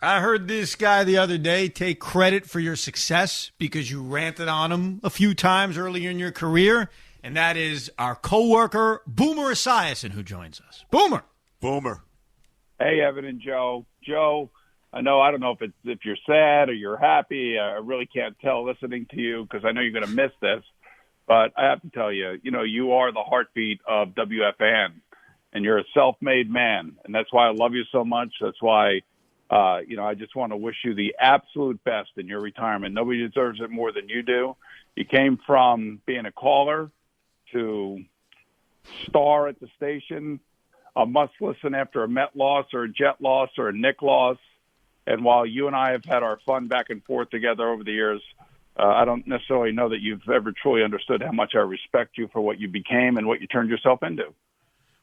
I heard this guy the other day take credit for your success because you ranted on him a few times earlier in your career, and that is our coworker, Boomer Esiason, who joins us. Boomer. Boomer. Hey, Evan and Joe. Joe, I don't know if you're sad or you're happy. I really can't tell listening to you because I know you're going to miss this. But I have to tell you, you are the heartbeat of WFAN, and you're a self-made man. And that's why I love you so much. That's why, I just want to wish you the absolute best in your retirement. Nobody deserves it more than you do. You came from being a caller to star at the station, a must-listen after a Met loss or a Jet loss or a Knick loss. And while you and I have had our fun back and forth together over the years, I don't necessarily know that you've ever truly understood how much I respect you for what you became and what you turned yourself into.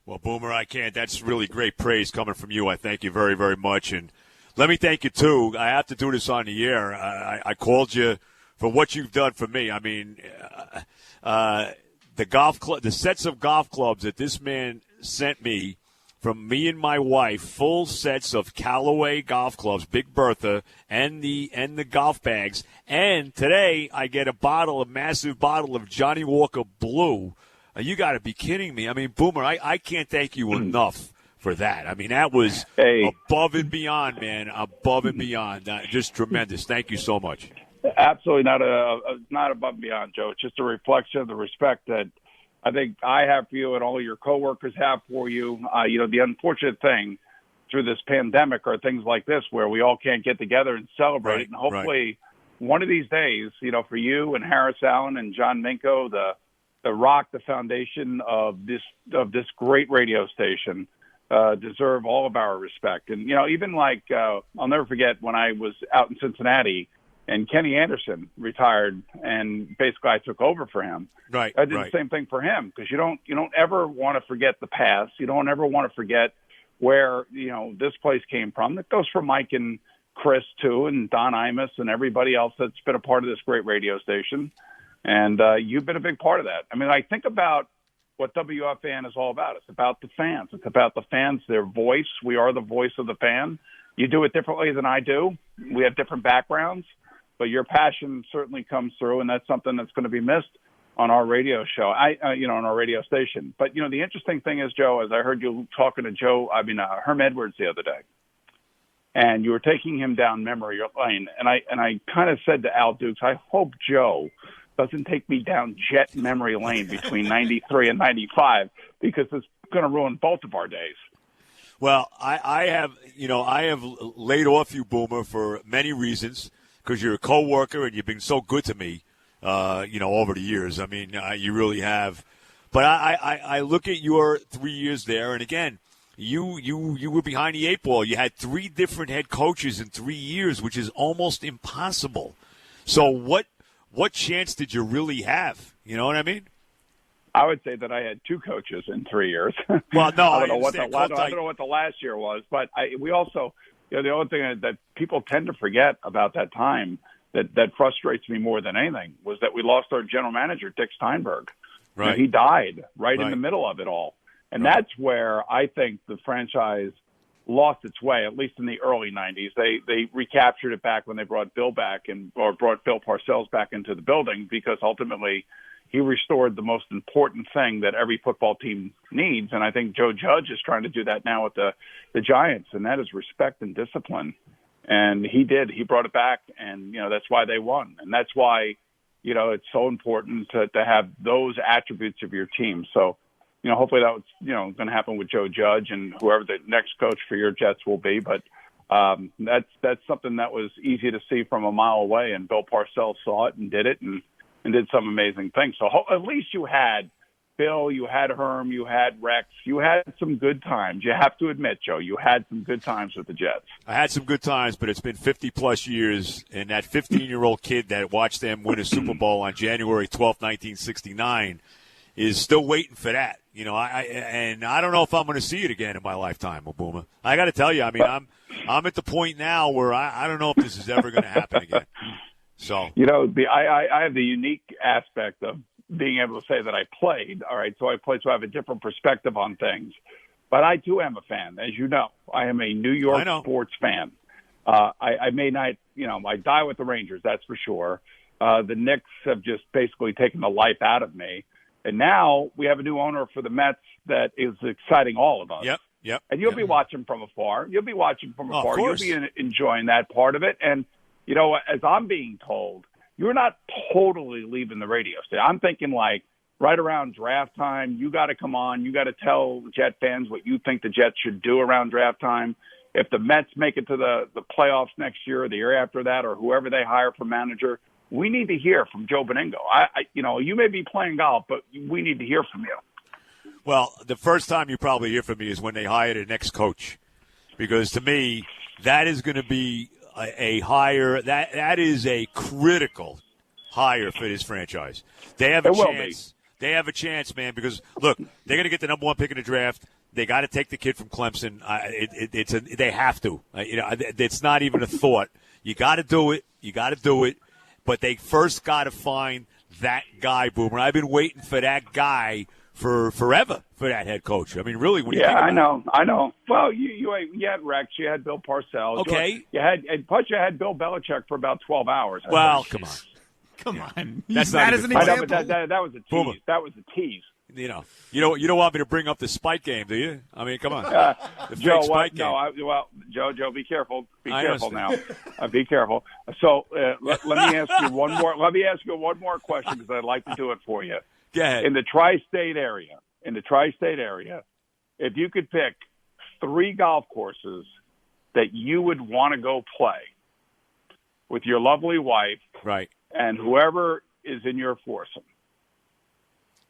Well, Boomer, I can't. That's really great praise coming from you. I thank you very, very much. And let me thank you, too. I have to do this on the air. I called you for what you've done for me. I mean, the sets of golf clubs that this man sent me from me and my wife, full sets of Callaway golf clubs, Big Bertha, and the golf bags. And today I get a massive bottle of Johnny Walker Blue. You got to be kidding me. I mean, Boomer, I can't thank you enough for that. I mean, that was above and beyond, man, above and beyond. Just tremendous. Thank you so much. Absolutely not above and beyond, Joe. It's just a reflection of the respect that I think I have for you and all your coworkers have for you. The unfortunate thing through this pandemic are things like this where we all can't get together and celebrate. Right, and hopefully one of these days, for you and Harris Allen and John Minko, the rock, the foundation of this great radio station, deserve all of our respect. And, even I'll never forget when I was out in Cincinnati and Kenny Anderson retired, and basically I took over for him. Right. I did the same thing for him because you don't ever want to forget the past. You don't ever want to forget where this place came from. That goes for Mike and Chris too, and Don Imus and everybody else that's been a part of this great radio station. And you've been a big part of that. I mean, I think about what WFAN is all about. It's about the fans. It's about the fans, their voice. We are the voice of the fan. You do it differently than I do. We have different backgrounds. But your passion certainly comes through, and that's something that's going to be missed on our radio show, on our radio station. But, the interesting thing is, Joe, as I heard you talking to Herm Edwards the other day, and you were taking him down memory lane, and I kind of said to Al Dukes, I hope Joe doesn't take me down jet memory lane between 93 and 95 because it's going to ruin both of our days. Well, I have laid off you, Boomer, for many reasons. Because you're a coworker and you've been so good to me, over the years. I mean, you really have. But I look at your 3 years there, and again, you were behind the eight ball. You had 3 different head coaches in 3 years, which is almost impossible. So what chance did you really have? You know what I mean? I would say that I had 2 coaches in 3 years. Well, no, I don't know what the last year was, but we also. The only thing that people tend to forget about that time that frustrates me more than anything was that we lost our general manager, Dick Steinberg. Right. He died right in the middle of it all. And that's where I think the franchise lost its way, at least in the early 90s. They recaptured it back when they brought Bill back or brought Bill Parcells back into the building because ultimately he restored the most important thing that every football team needs. And I think Joe Judge is trying to do that now with the Giants, and that is respect and discipline. And he did. He brought it back, and, that's why they won. And that's why, it's so important to have those attributes of your team. So, hopefully that was, going to happen with Joe Judge and whoever the next coach for your Jets will be. But that's something that was easy to see from a mile away, and Bill Parcells saw it and did it and did some amazing things. So at least you had Bill, you had Herm, you had Rex, you had some good times. You have to admit, Joe, you had some good times with the Jets. I had some good times, but it's been 50-plus years, and that 15-year-old kid that watched them win a Super Bowl on January 12th, 1969 is still waiting for that. I don't know if I'm going to see it again in my lifetime, Boomer. I got to tell you, I mean, I'm at the point now where I don't know if this is ever going to happen again. So I have the unique aspect of being able to say that I played. All right, so I played, so I have a different perspective on things. But I too am a fan, as you know. I am a New York sports fan. I may not, I die with the Rangers, that's for sure. The Knicks have just basically taken the life out of me. And now we have a new owner for the Mets that is exciting all of us. Yep. And you'll be watching from afar. You'll be enjoying that part of it. And, as I'm being told, you're not totally leaving the radio station. I'm thinking like right around draft time, you got to come on. You got to tell Jet fans what you think the Jets should do around draft time. If the Mets make it to the playoffs next year or the year after that, or whoever they hire for manager, we need to hear from Joe Beningo. You may be playing golf, but we need to hear from you. Well, the first time you probably hear from me is when they hire the next coach, because to me, that is going to be a hire. That is a critical hire for this franchise. They have a chance. They have a chance, man, because, look, they're going to get the number one pick in the draft. They got to take the kid from Clemson. They have to. It's not even a thought. You got to do it. But they first got to find that guy, Boomer. I've been waiting for that guy for forever, for that head coach. I mean, really, when you think about I know. Well, you had Rex, you had Bill Parcells. Okay. You had Bill Belichick for about 12 hours. Well, come on. Come on. That's that not as an even example. That was a tease. Boomer. That was a tease. You don't want me to bring up the spike game, do you? I mean, come on. The Joe, fake spike game. Joe, be careful. Be I careful understand. now. Be careful. So let me ask you one more. Let me ask you one more question because I'd like to do it for you. Go ahead. In the tri-state area, if you could pick 3 golf courses that you would want to go play with your lovely wife, right, and whoever is in your foursome.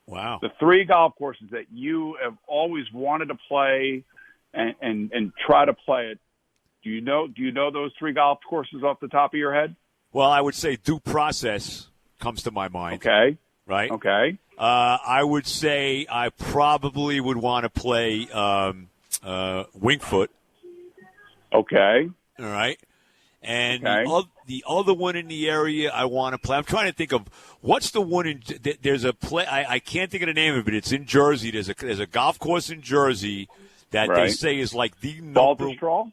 Wow. The 3 golf courses that you have always wanted to play and try to play it. Do you know those 3 golf courses off the top of your head? Well, I would say Due Process comes to my mind. Okay. Right? Okay. I would say I probably would want to play Wingfoot. Okay. All right. And okay. the other one in the area I want to play, I'm trying to think of what's the one in. There's a play. I can't think of the name of it. It's in Jersey. There's a golf course in Jersey that they say is like the number. Baltusrol?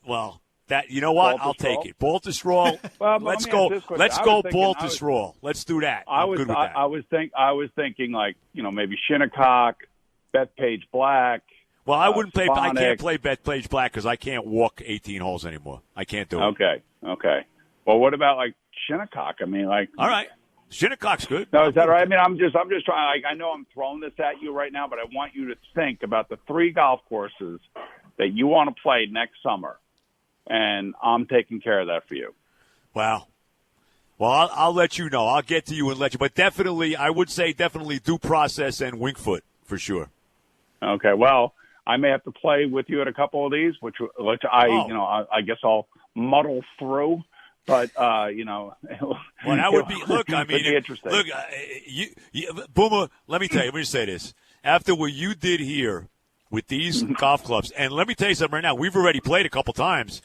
Well, that you know what? I'll take it. Baltusrol. Well, let's go. Let's go Baltusrol. Let's do that. I'm good with that. I was thinking like maybe Shinnecock, Bethpage Black. Well, I wouldn't play. Sonic. I can't play Bethpage Black because I can't walk 18 holes anymore. I can't do it. Okay. Well, what about like Shinnecock? I mean, like. All right, Shinnecock's good. No, is that right? I mean, I'm just trying. I know I'm throwing this at you right now, but I want you to think about the 3 golf courses that you want to play next summer, and I'm taking care of that for you. Wow. Well, I'll let you know. I'll get to you and let you. But definitely, I would say definitely Due Process and Wingfoot for sure. Okay. Well. I may have to play with you at a couple of these, which I guess I'll muddle through. But well, that would be. Look, I mean, interesting. Look, Boomer. Let me tell you. Let me say this. After what you did here with these golf clubs, and let me tell you something right now. We've already played a couple times.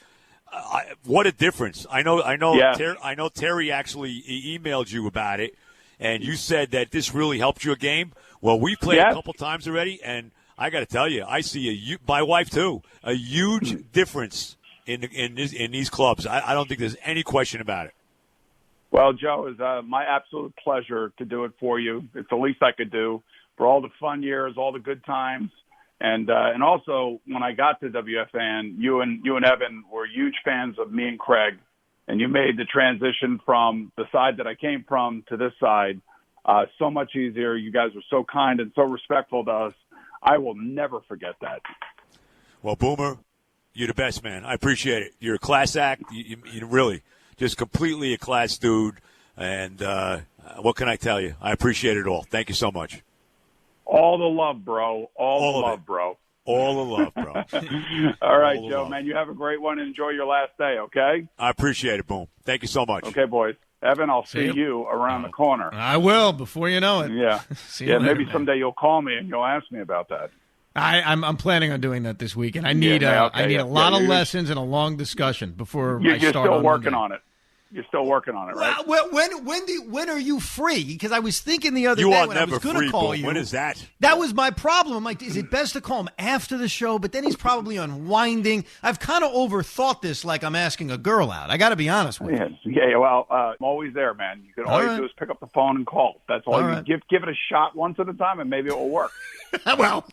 What a difference! I know. Yeah. I know. Terry actually emailed you about it, and you said that this really helped your game. Well, we played a couple times already, and I got to tell you, I see my wife too, a huge difference in these clubs. I don't think there's any question about it. Well, Joe, it's my absolute pleasure to do it for you. It's the least I could do for all the fun years, all the good times, and also when I got to WFAN, you and Evan were huge fans of me and Craig, and you made the transition from the side that I came from to this side so much easier. You guys were so kind and so respectful to us. I will never forget that. Well, Boomer, you're the best, man. I appreciate it. You're a class act. You really just completely a class dude. And what can I tell you? I appreciate it all. Thank you so much. All the love, bro. All the love, bro. All the love, bro. All right, Joe, man. You have a great one and enjoy your last day, okay? I appreciate it, Boom. Thank you so much. Okay, boys. Evan, I'll see you around the corner. I will, before you know it. Yeah. See you later, maybe man. someday you'll call me and you'll ask me about that. I'm planning on doing that this weekend. I need a lot of lessons and a long discussion before I start. You're still working on it. You're still working on it, right? Well, when are you free? Because I was thinking the other You day are when I never was going free, to call Boom. you. When is that? That was my problem. I'm like, is it best to call him after the show? But then he's probably unwinding. I've kind of overthought this, like I'm asking a girl out. I got to be honest with you. Yeah. Well, I'm always there, man. You can all you do is pick up the phone and call. That's all. Give it a shot once at a time, and maybe it will work. Well,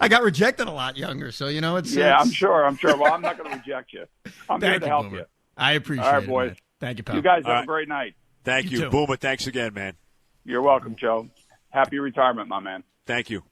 I got rejected a lot younger, so it's. Yeah, I'm sure. Well, I'm not going to reject you. I'm here to help Boomer. you. I appreciate it. All right, boys. Man. Thank you, pal. You guys have a great night. Thank you. too. Boomer, thanks again, man. You're welcome, Joe. Happy retirement, my man. Thank you.